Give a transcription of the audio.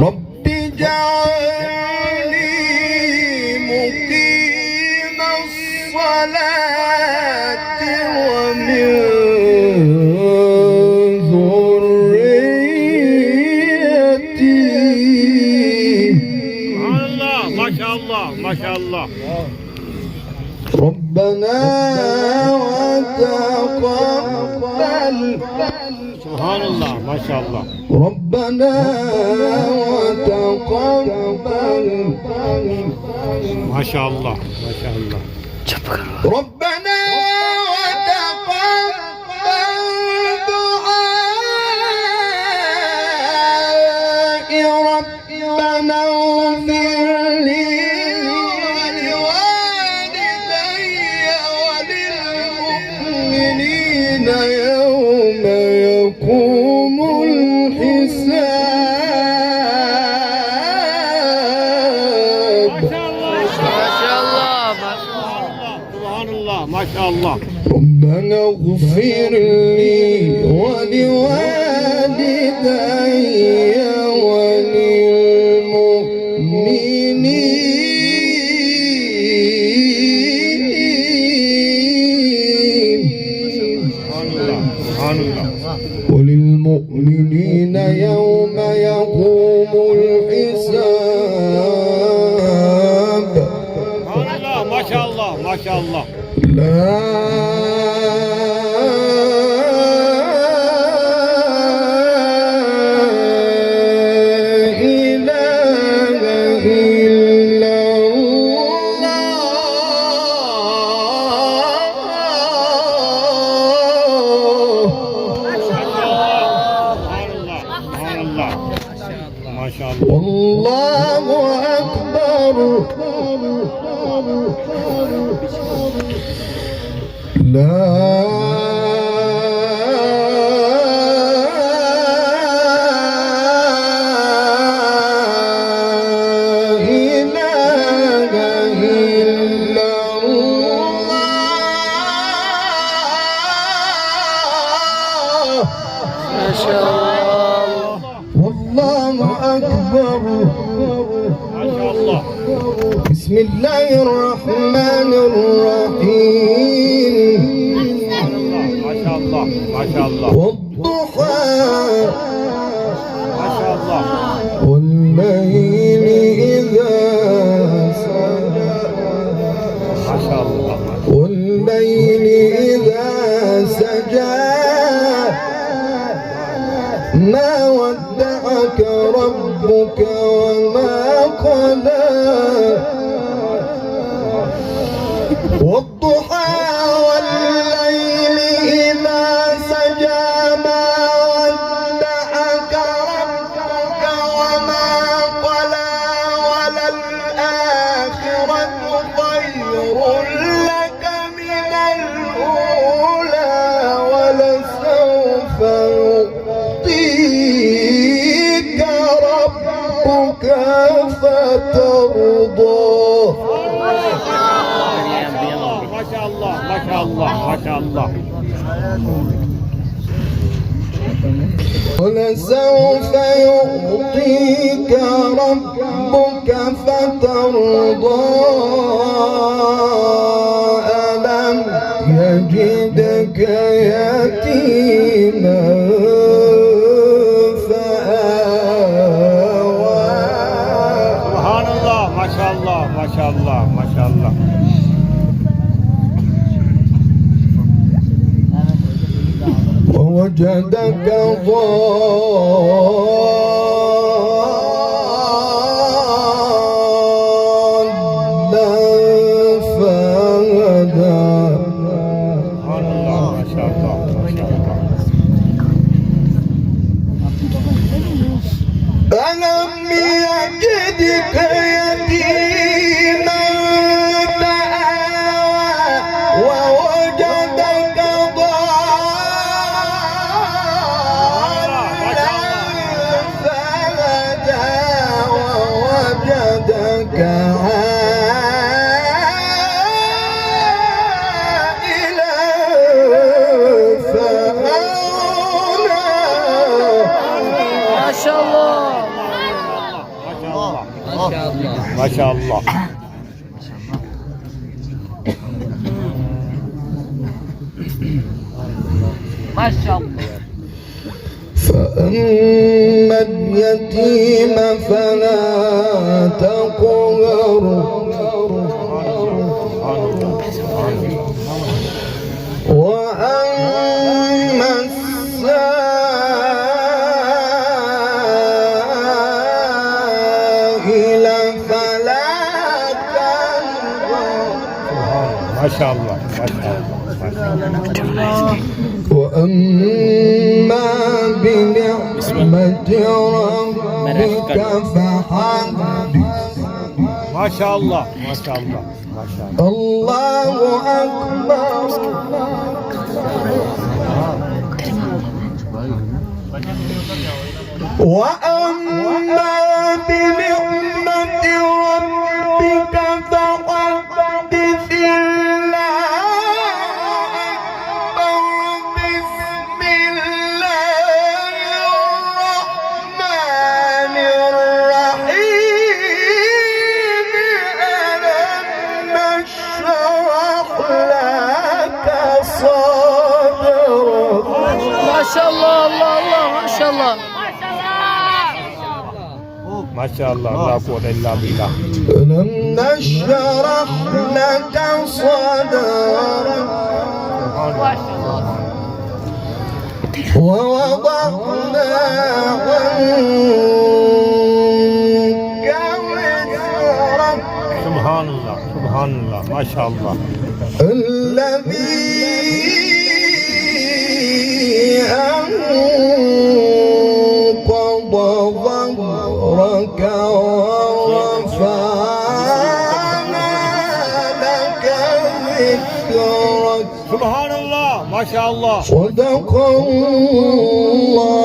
رب اجعلني مقيم الصلاة ومن ذريتي. ما شاء الله ما شاء الله. ربنا وتقبل. سبحان الله ما شاء الله. ربنا وتقبل. ما شاء الله ما شاء الله. ربنا وتقبل دعائي. ربنا اغفر لي ولوالدي وللمؤمنين يوم يقوم الحساب. ما شاء الله. ربنا اغفر لي ولوالدي وللمؤمنين يوم يقوم الحساب. ما شاء الله ما شاء الله. لا إله إلا الله. ما شاء الله. والله أكبر. لا إله إلا الله. ما شاء الله. والله أكبر. ما شاء الله. بسم الله الرحمن الرحيم. ما شاء الله ما شاء الله. والضحى ما شاء الله. والليل إذا سجى. ما شاء الله. والليل إذا سجى. ما ودعك ربك وما قلى. والضحى والليل إذا سجى. ما ودعك ربك وما قلى. وللآخرة خير لك من الأولى. ولسوف يعطيك ربك فترضى. ما شاء الله ما شاء الله ما شاء الله. ولسوف يعطيك ربك فترضى. ألم يجدك يتيما فآوى. سبحان الله ما شاء الله ما شاء الله ما شاء الله. ووجدك ضالا فهدى. سبحان الله ما شاء الله ما شاء الله. ألم يجدك يتيما فآوى. ووجدك ضالا فهدى. ووجدك عائلا فأغنى. ما شاء الله. Maşallah. فأما اليتيم فلا تقهر وأما السائل فلا تنهر Maşallah. Maşallah. وأما بنعمة ربك فحدث Maşallah. Maşallah. Maşallah. الله أكبر وأما بنعمة ربك فحدث بسم الله الرحمن الرحيم ألم نشرح لك صدرك Maşallah Allah Allah maşallah. Maşallah. La kuvvete illa billah. ألم نشرح لك صدرك ووضعنا عنك وزرك Subhanallah. Subhanallah. Maşallah. الذي أنقض ظهرك ورفعنا لك ذكرك Subhanallah. Maşallah. صدق الله